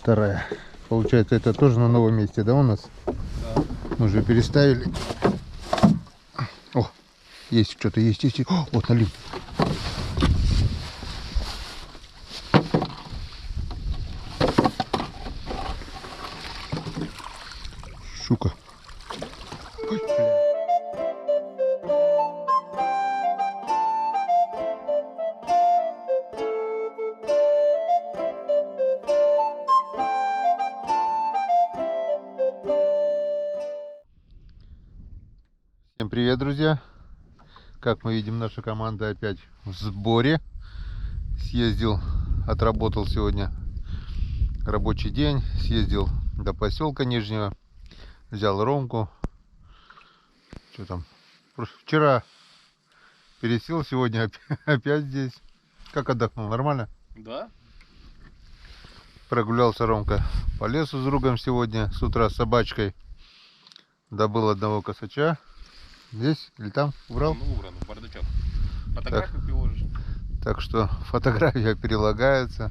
Вторая. Получается, это тоже на новом месте, да, у нас? Да. Мы же переставили. О, есть что-то, есть. О, вот налип. Щука. Ой, бля. Всем привет, друзья! Как мы видим, наша команда опять в сборе. Съездил, отработал сегодня рабочий день, съездил до поселка Нижнего, взял Ромку. Что там? Вчера пересел, сегодня опять здесь. Как отдохнул? Нормально? Да. Прогулялся Ромка по лесу с другом сегодня, с утра с собачкой. Добыл одного косача. Здесь или там? Убрал? Ну, убран, в бардачок. Фотографию приложишь. Так что фотография прилагается.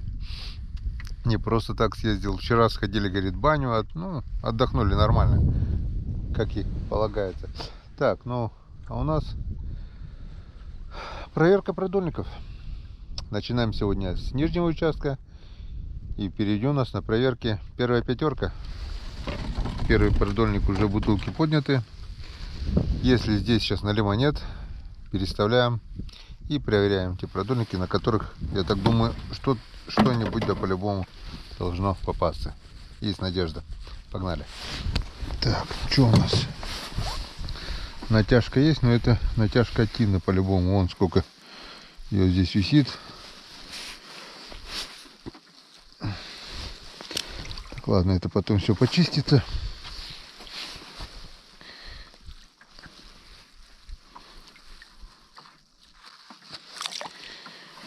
Не просто так съездил. Вчера сходили, говорит, в баню. Ну, отдохнули нормально. Как и полагается. Так, ну, а у нас проверка продольников. Начинаем сегодня с нижнего участка. И впереди у нас на проверке первая пятерка. Первый продольник уже бутылки подняты. Если здесь сейчас налима нет, переставляем и проверяем те продольники, на которых, я так думаю, что-нибудь да по-любому должно попасться. Есть надежда. Погнали. Так, что у нас? Натяжка есть, но это натяжка активна по-любому. Вон сколько ее здесь висит. Так, ладно, это потом все почистится.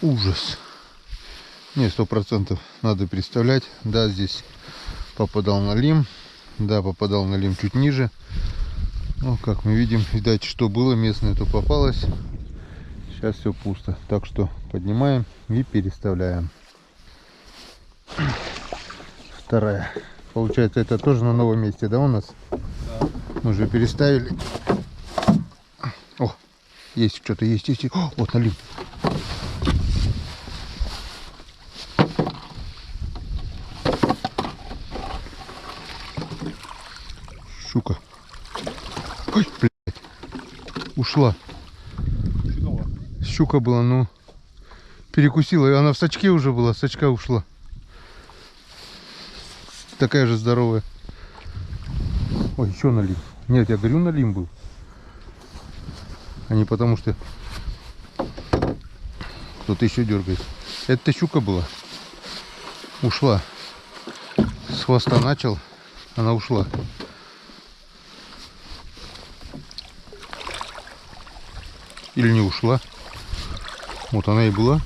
Ужас. Не, 100% надо представлять. Да, здесь попадал налим. Да, попадал налим чуть ниже. Ну, как мы видим, видать, что было местное, то попалось. Сейчас все пусто. Так что поднимаем и переставляем. Вторая. Получается, это тоже на новом месте, да, у нас? Да. Мы же переставили. О, есть что-то, есть. О, вот налим. Щука. Ой, блядь. Ушла. Чудово. Щука была, ну, перекусила. И она в сачке уже была, сачка ушла. Такая же здоровая. Ой, еще налим. Нет, я говорю, налим был. А не потому что кто-то еще дергает. Это щука была. Ушла. С хвоста начал, она ушла. Или не ушла. Вот она и была.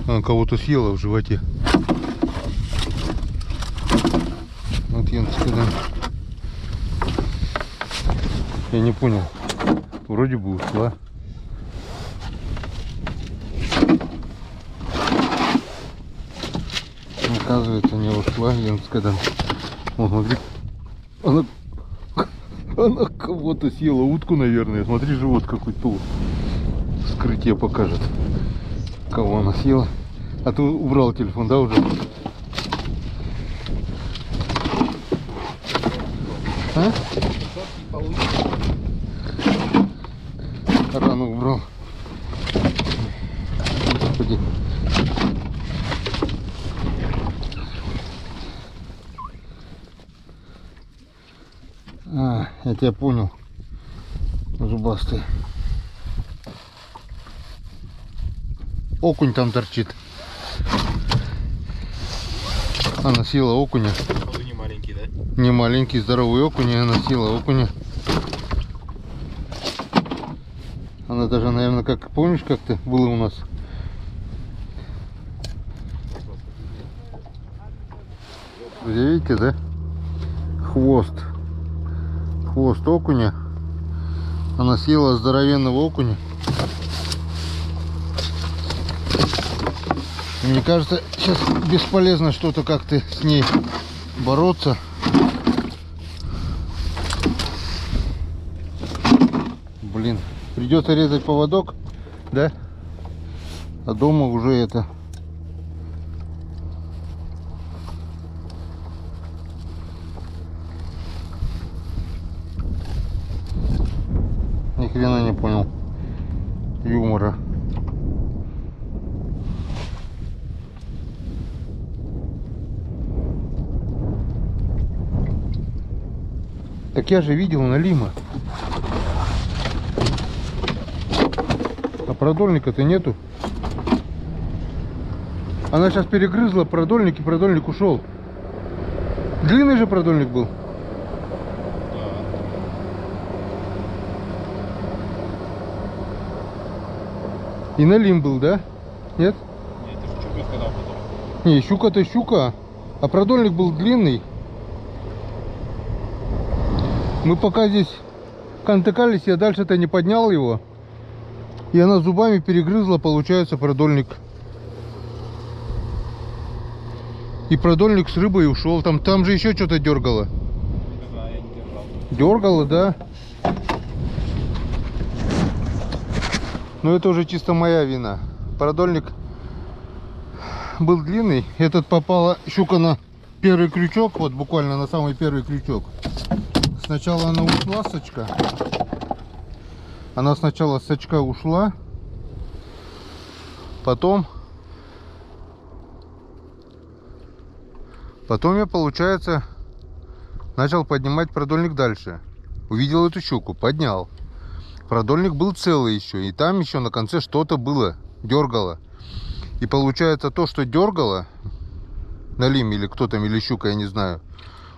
Она кого-то съела в животе. Вот я сказал. Я не понял. Вроде бы ушла. Оказывается, не ушла. Я сказал. Вот, смотри. Она кого-то съела, утку, наверное. Смотри, живот какой-то. Вскрытие покажет, кого она съела. А ты убрал телефон, да, уже? А? Рану убрал. Господи. А, я тебя понял. Зубастый. Окунь там торчит. Она съела окуня. Он не маленький, да? Не маленький, здоровый окунь, и она съела окуня. Она даже, наверное, как помнишь, как-то было у нас. Друзья, видите, да? Хвост окуня. Она съела здоровенного окуня. Мне кажется, сейчас бесполезно что-то как-то с ней бороться. Блин, придется резать поводок, да? А дома уже это... Ни хрена не понял юмора. Так я же видел налима. А продольника-то нету. Она сейчас перегрызла продольник, и продольник ушел. Длинный же продольник был. И налим был, да? Нет? Нет, ты же щука сказал потом. Не, щука-то щука. А продольник был длинный. Мы пока здесь кантыкались, я дальше-то не поднял его. И она зубами перегрызла, получается, продольник. И продольник с рыбой ушел. Там же еще что-то дергало. Не знаю, я не держал. Дергало, да? Но это уже чисто моя вина. Продольник был длинный. Этот попала щука на первый крючок. Вот буквально на самый первый крючок. Сначала она ушла с сачка. Она сначала с сачка ушла. Потом я, получается, начал поднимать продольник дальше. Увидел эту щуку, поднял. Продольник был целый еще. И там еще на конце что-то было. Дергало. И получается, то, что дергало, налим или кто там, или щука, я не знаю,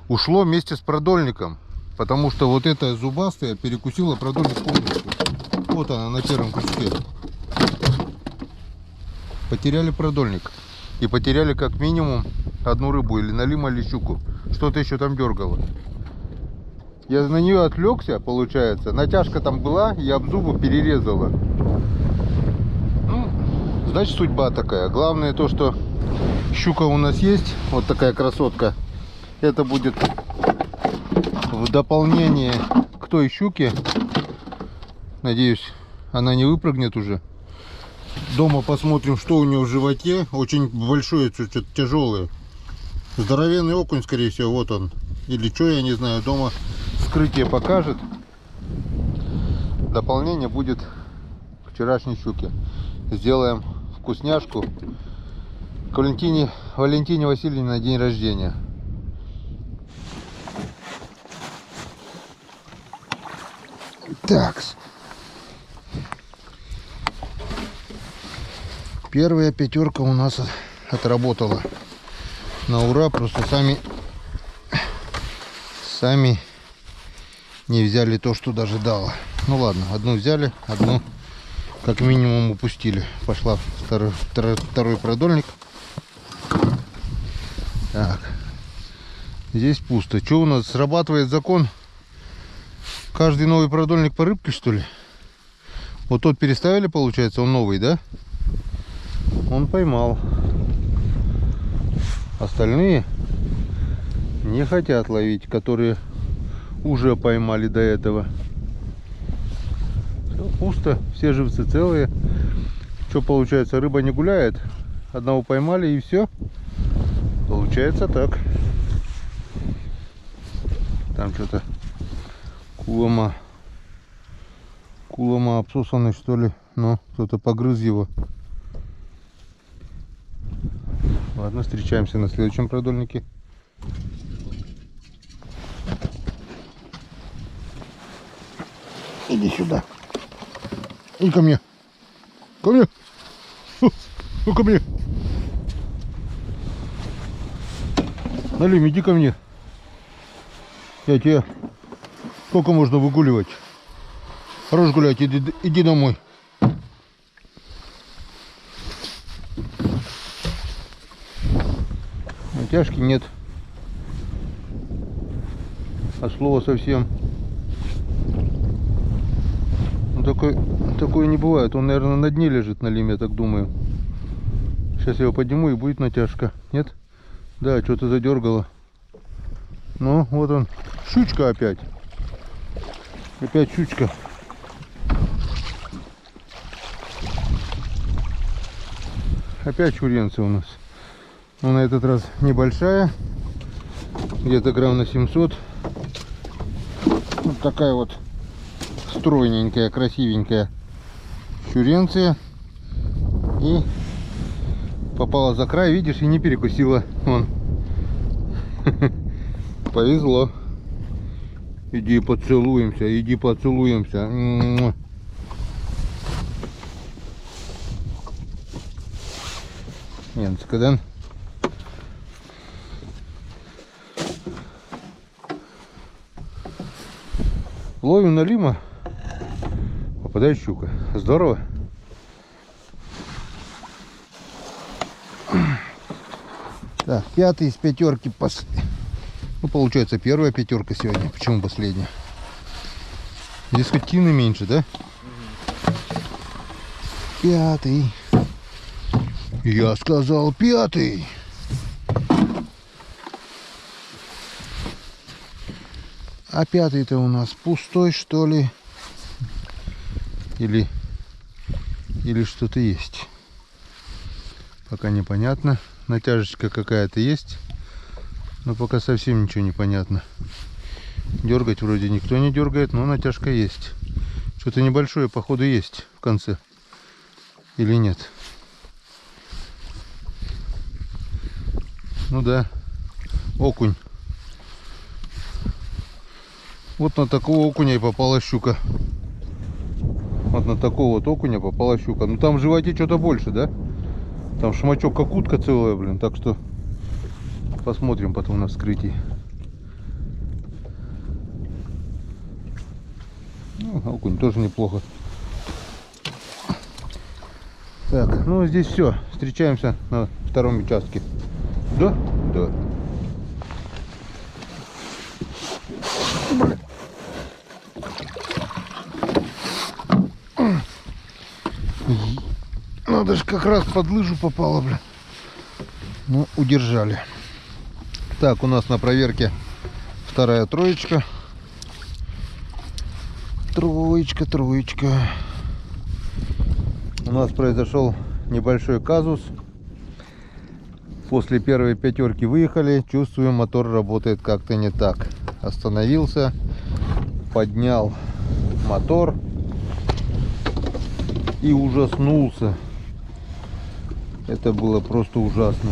ушло вместе с продольником. Потому что вот эта зубастая перекусила продольник полностью. Вот она на первом крючке. Потеряли продольник. И потеряли как минимум одну рыбу. Или налима, или щуку. Что-то еще там дергало. Я на нее отвлекся, получается. Натяжка там была, и об зубы перерезала. Ну, значит, судьба такая. Главное то, что щука у нас есть. Вот такая красотка. Это будет в дополнение к той щуке. Надеюсь, она не выпрыгнет уже. Дома посмотрим, что у нее в животе. Очень большое, что-то тяжелое. Здоровенный окунь, скорее всего. Вот он. Или что, я не знаю. Дома вскрытие покажет. Дополнение будет к вчерашней щуке. Сделаем вкусняшку к Валентине Васильевне на день рождения. Так. Первая пятерка у нас отработала на ура. Просто сами не взяли то, что даже дало. Ну ладно, одну взяли, одну как минимум упустили. Пошла второй продольник. Так. Здесь пусто. Что у нас? Срабатывает закон. Каждый новый продольник по рыбке, что ли? Вот тот переставили, получается, он новый, да? Он поймал. Остальные не хотят ловить, которые уже поймали до этого. Все пусто, все живцы целые. Что получается, рыба не гуляет. Одного поймали и все. Получается так. Там что-то кулома обсосанный, что ли. Но кто-то погрыз его. Ладно, встречаемся на следующем продольнике. Иди сюда. И ко мне. Ко мне. Ну ко мне. Налим, иди ко мне. Я тебя... Сколько можно выгуливать? Хорош гулять, иди домой. Натяжки нет. А слова совсем. Ну, такое не бывает. Он, наверное, на дне лежит, налим, я так думаю. Сейчас я его подниму и будет натяжка. Нет? Да, что-то задергало. Ну, вот он. Щучка опять. Опять щучка. Опять чуренцы у нас. Но на этот раз небольшая. Где-то грамм на 700. Вот такая вот стройненькая, красивенькая чуренция. И попала за край, видишь, и не перекусила. Вон. Повезло. Иди поцелуемся, иди поцелуемся. Ненскадан. Ловим налима. Попадает щука. Здорово. Так, 5 из 5. Ну, получается, первая 5 сегодня. Почему последняя? Здесь скотины меньше, да? 5. Я сказал 5. А 5-то у нас пустой, что ли? Или что-то есть? Пока непонятно. Натяжечка какая-то есть. Но пока совсем ничего не понятно. Дергать вроде никто не дергает, но натяжка есть. Что-то небольшое, походу, есть в конце. Или нет? Ну да. Окунь. Вот на такого окуня и попала щука. Вот на такого вот окуня попала щука. Ну там в животе что-то больше, да? Там шмачок как утка целая, блин. Так что посмотрим потом на вскрытии. Ну, окунь тоже неплохо. Так, ну здесь все. Встречаемся на втором участке. Да? Да. Блин. Надо же, как раз под лыжу попало, блин. Ну, удержали. Так, у нас на проверке вторая троечка. Троечка. У нас произошел небольшой казус. После первой 5 выехали. Чувствую, мотор работает как-то не так. Остановился, поднял мотор и ужаснулся. Это было просто ужасно.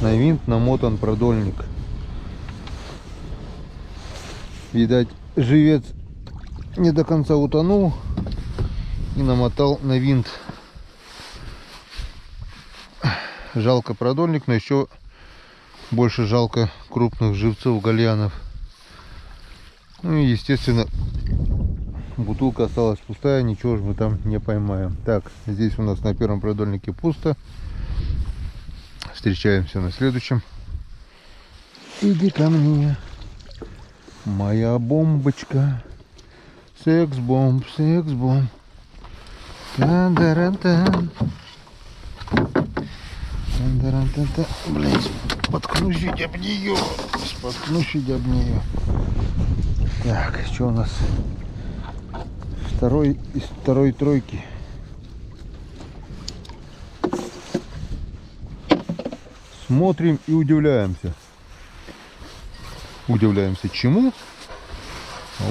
На винт намотан продольник. Видать, живец не до конца утонул и намотал на винт. Жалко продольник, но еще больше жалко крупных живцов гальянов. Ну и естественно бутылка осталась пустая, ничего же мы там не поймаем. Так, здесь у нас на первом продольнике пусто. Встречаемся на следующем. Иди ко мне, моя бомбочка. Секс-бомб, секс-бомб. Та-да-ра-та. Та-да-ра-та-та. Блять, споткнусь об нее. Споткнусь об нее. Так, что у нас? Второй из второй тройки. Смотрим и удивляемся. Удивляемся чему?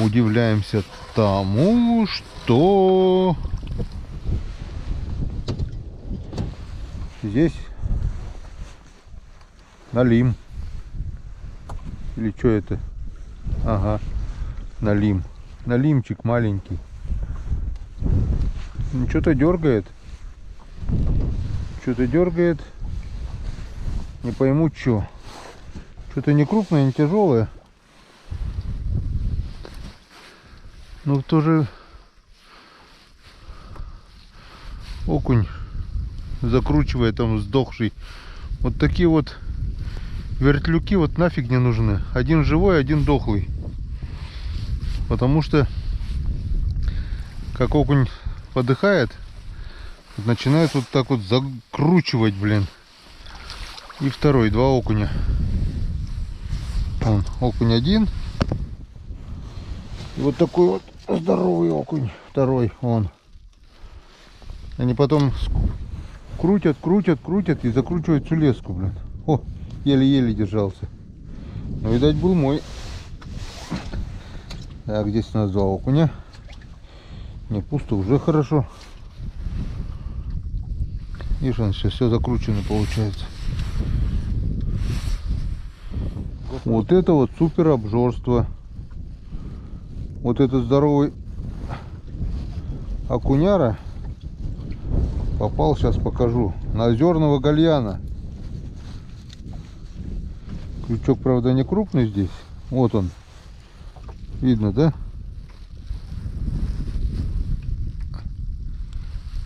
Удивляемся тому, что здесь налим. Или что это? Ага, налим. Налимчик маленький. Что-то дергает. Что-то дергает. Не пойму, что. Что-то не крупное, не тяжелое. Но тоже окунь закручивает, там сдохший. Вот такие вот вертлюки вот нафиг не нужны. Один живой, один дохлый. Потому что как окунь подыхает, Вот начинает вот так вот закручивать, блин. И второй, 2 окуня. Вон, окунь один. И вот такой вот здоровый окунь. Второй, он. Они потом крутят, крутят, крутят и закручивают всю леску, блин. О, еле-еле держался. Но, видать, был мой. Так, здесь у нас 2 окуня. Не пусто, уже хорошо. Видишь, он сейчас все закручено получается. Вот это вот супер обжорство. Вот этот здоровый окуняра попал, сейчас покажу, на озерного гальяна. Крючок, правда, не крупный здесь. Вот он. Видно, да?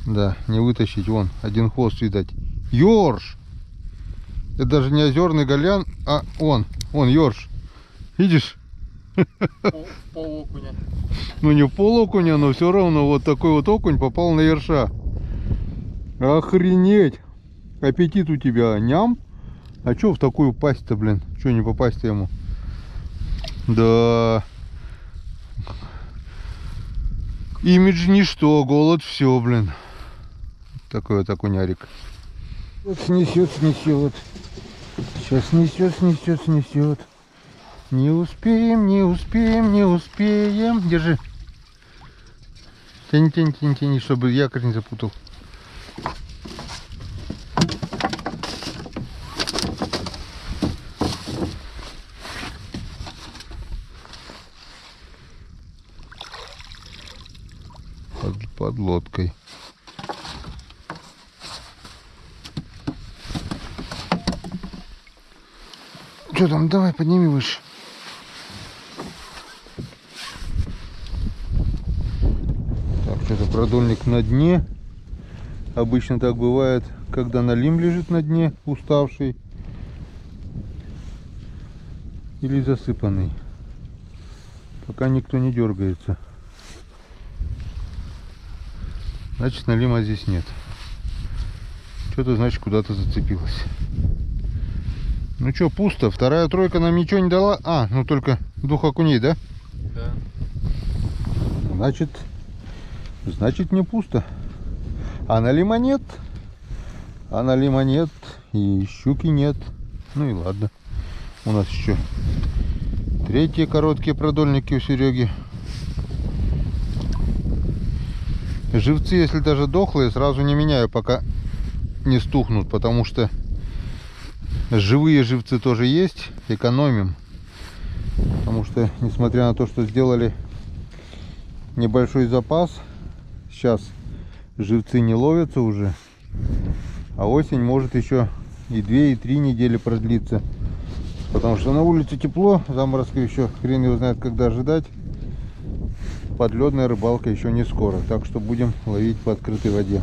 Да, не вытащить. Вон, один хвост, видать. Ёрш! Это даже не озерный гальян, а он ёрш. Видишь? Пол окуня. Ну не пол окуня, но все равно вот такой вот окунь попал на ерша. Охренеть! Аппетит у тебя, ням? А чё в такую пасть-то, блин? Чё не попасть ему? Да. Имидж ничто, голод все, блин. Такой вот окунярик. Вот снесет. Сейчас снесет. Не успеем. Держи. Тяни, чтобы якорь не запутал. Под лодкой. Что там? Давай, подними выше. Так, что-то продольник на дне. Обычно так бывает, когда налим лежит на дне, уставший. Или засыпанный. Пока никто не дергается. Значит, налима здесь нет. Что-то, значит, куда-то зацепилось. Ну что, пусто. Вторая тройка нам ничего не дала. А, ну только 2 окуней, да? Да. Значит не пусто. А налима нет. И щуки нет. Ну и ладно. У нас еще 3 короткие продольники у Сереги. Живцы, если даже дохлые, сразу не меняю, пока не стухнут, потому что живые живцы тоже есть, экономим. Потому что, несмотря на то, что сделали небольшой запас, сейчас живцы не ловятся уже, а осень может еще и 2, и 3 недели продлиться. Потому что на улице тепло, заморозка еще хрен его знает, когда ожидать. Подледная рыбалка еще не скоро, так что будем ловить по открытой воде.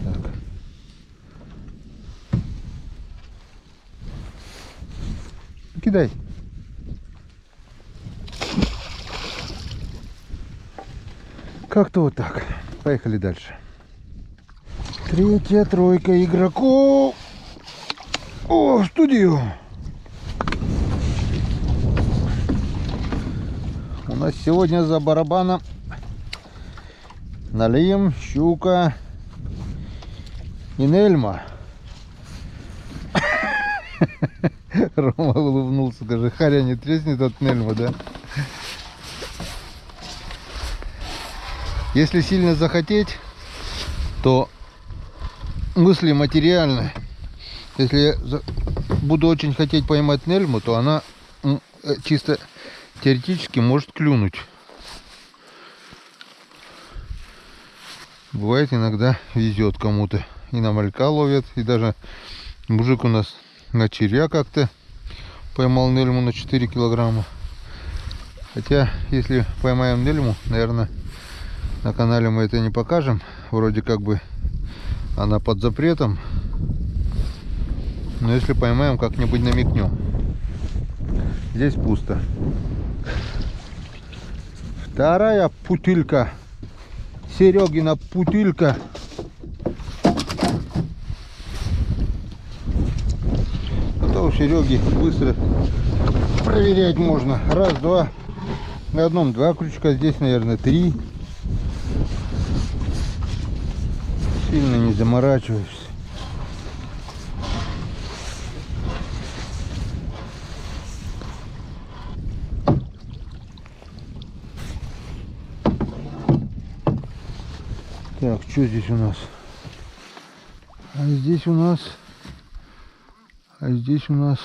Так. Кидай. Как-то вот так. Поехали дальше. 3 тройка игроков. О, в студию. У нас сегодня за барабаном налим, щука и нельма. Рома улыбнулся, даже харя не треснет от нельма, да? Если сильно захотеть, то мысли материальны. Если я буду очень хотеть поймать нельму, то она чисто теоретически может клюнуть. Бывает, иногда везет кому-то. И на малька ловят, и даже мужик у нас на червя как-то поймал нельму на 4 килограмма. Хотя, если поймаем нельму, наверное, на канале мы это не покажем. Вроде как бы она под запретом. Но если поймаем, как-нибудь намекнем. Здесь пусто. Вторая бутылька. Серегина бутылька. А то у Сереги быстро проверять можно. Раз, два. На одном 2 крючка, здесь, наверное, 3. Сильно не заморачиваешься. Так, что здесь у нас? А здесь у нас...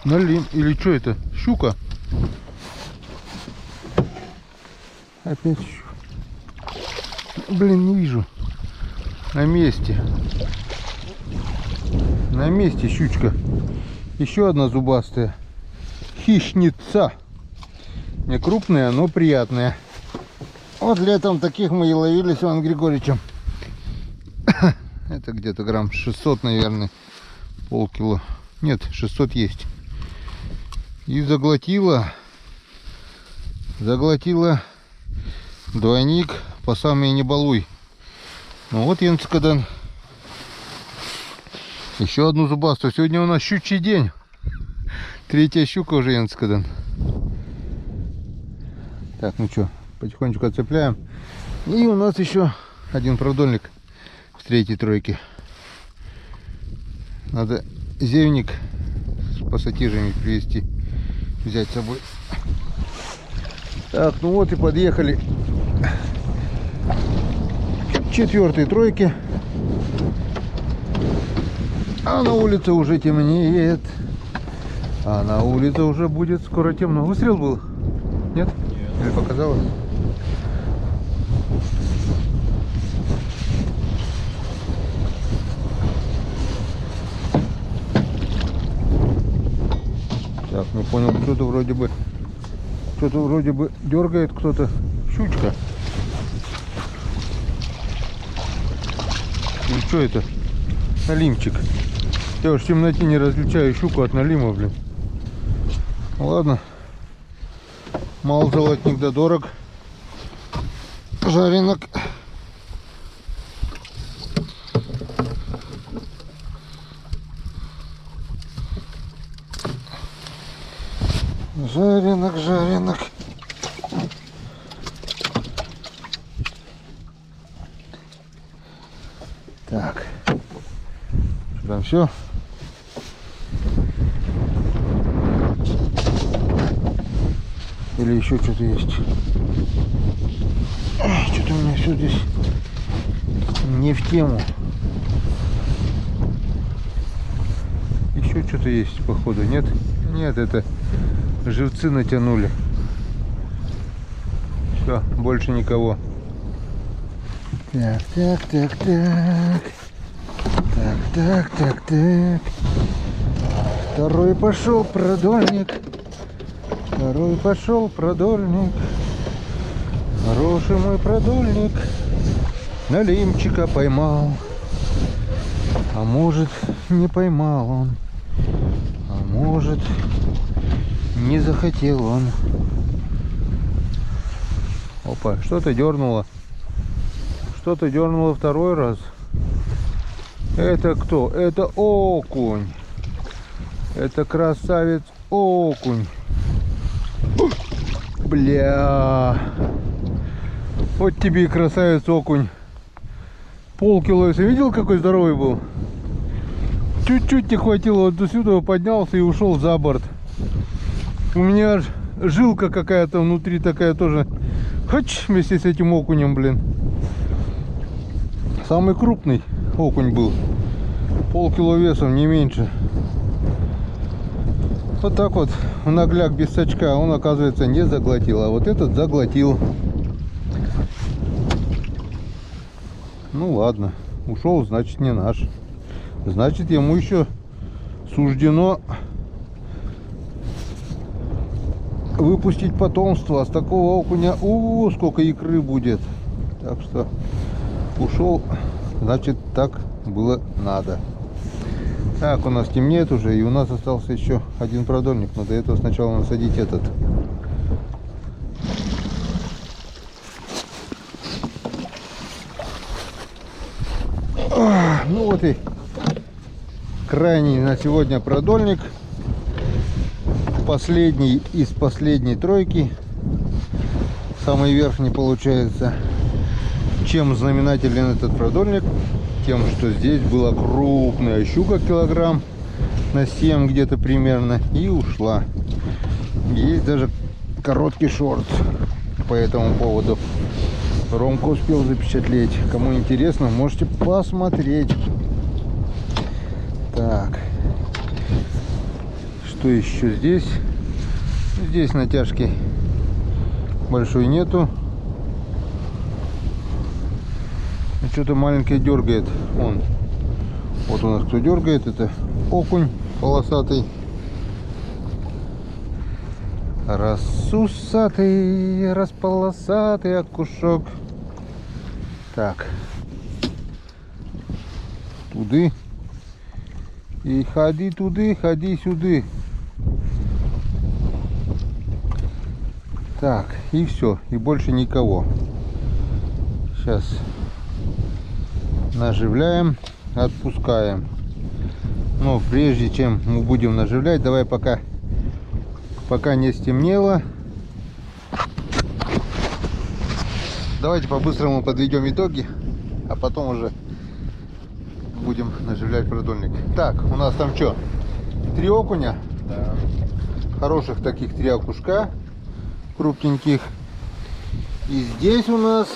Налим. Или что это? Щука? Опять щука. Блин, не вижу. На месте. На месте щучка. Еще одна зубастая. Хищница. Не крупная, но приятная. Вот летом таких мы и ловили с Иваном Григорьевичем. Это где-то грамм 600, наверное. Полкило. Нет, 600 есть. И заглотила двойник по самой не балуй. Ну вот, Янцкадан. Еще одну зубастую. Сегодня у нас щучий день. 3-я щука уже, Янцкадан. Так, ну что, потихонечку отцепляем. И у нас еще один продольник в 3-й тройке. Надо зевник с пассатижами привезти, взять с собой. Так, ну вот и подъехали к 4-й тройке. А на улице уже темнеет. А на улице уже будет скоро темно. Выстрел был? Нет? Или показалось? Так, не понял, что-то вроде бы дергает кто-то. Щучка. Ну что это? Налимчик. Я уж в темноте не различаю щуку от налима, блин. Ладно. Мал золотник да дорог. Жаренок. Жаренок. Так. Что там все? Или еще что-то есть? Что-то у меня все здесь не в тему. Еще что-то есть, походу, нет? Нет, это живцы натянули. Все, больше никого. Так. Второй пошел продольник. Хороший мой продольник. Налимчика поймал. А может, не поймал он. А может, не захотел он. Опа, что-то дернуло. Что-то дернуло второй раз. Это кто? Это окунь. Это красавец окунь. Бля. Вот тебе и красавец окунь. Полкило. Если видел, какой здоровый был? Чуть-чуть не хватило. Вот до сюда поднялся и ушел за борт. У меня аж жилка какая-то внутри такая тоже. Хач, вместе с этим окунем, блин. Самый крупный окунь был. Полкило весом, не меньше. Вот так вот, в нагляк без сачка, он, оказывается, не заглотил. А вот этот заглотил. Ну ладно, ушел, значит, не наш. Значит, ему еще суждено выпустить потомство. А с такого окуня, сколько икры будет. Так что ушел, значит, так было надо. Так, у нас темнеет уже, и у нас остался еще один продольник, но до этого сначала насадить этот. Ну вот и крайний на сегодня продольник. Последний из последней тройки. Самый верхний получается. Чем знаменателен этот продольник? Тем, что здесь была крупная щука килограмм на 7 где-то примерно и ушла. Есть даже короткий шорт по этому поводу. Ромка успел запечатлеть. Кому интересно, можете посмотреть. Так. Что еще здесь? Здесь натяжки большой нету. Что-то маленькое дергает. Он. Вот у нас кто дергает, это окунь полосатый. Рассусатый, располосатый окушок. Так. Туды. И ходи туды, ходи сюды. Так, и все. И больше никого. Сейчас наживляем, отпускаем. Но прежде чем мы будем наживлять, давай пока не стемнело. Давайте по-быстрому подведем итоги, а потом уже будем наживлять продольник. Так, у нас там что? 3 окуня. Да. Хороших таких 3 окушка. Крупненьких. И здесь у нас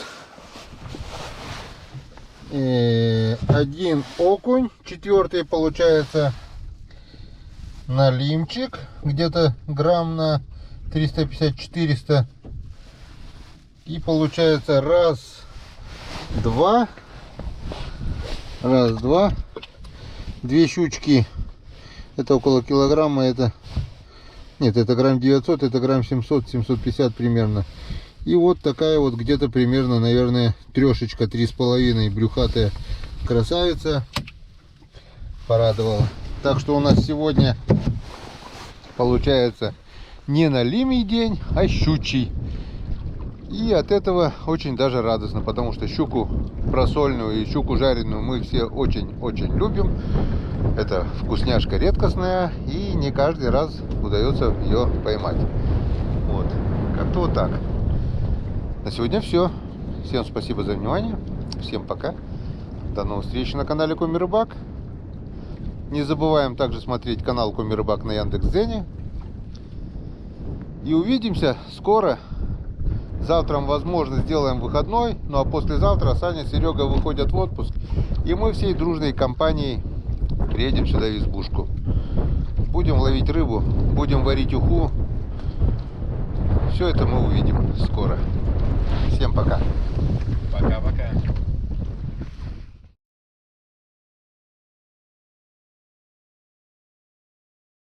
один окунь. 4-й получается налимчик. Где-то грамм на 350-400. И получается раз, два. 2 щучки. Это около килограмма. Это нет, это грамм 900, это грамм 700-750 примерно. И вот такая вот где-то примерно, наверное, трешечка 3,5 брюхатая красавица порадовала. Так что у нас сегодня получается не налимий день, а щучий. И от этого очень даже радостно, потому что щуку просольную и щуку жареную мы все очень-очень любим. Это вкусняшка редкостная, и не каждый раз удается ее поймать. Вот, как-то вот так. На сегодня все. Всем спасибо за внимание. Всем пока. До новых встреч на канале Коми Рыбак. Не забываем также смотреть канал Коми Рыбак на Яндекс.Дзене. И увидимся скоро. Завтра, возможно, сделаем выходной. Ну а послезавтра Саня, Серега выходят в отпуск. И мы всей дружной компанией приедем сюда в избушку. Будем ловить рыбу, будем варить уху. Все это мы увидим скоро. Всем пока. Пока-пока.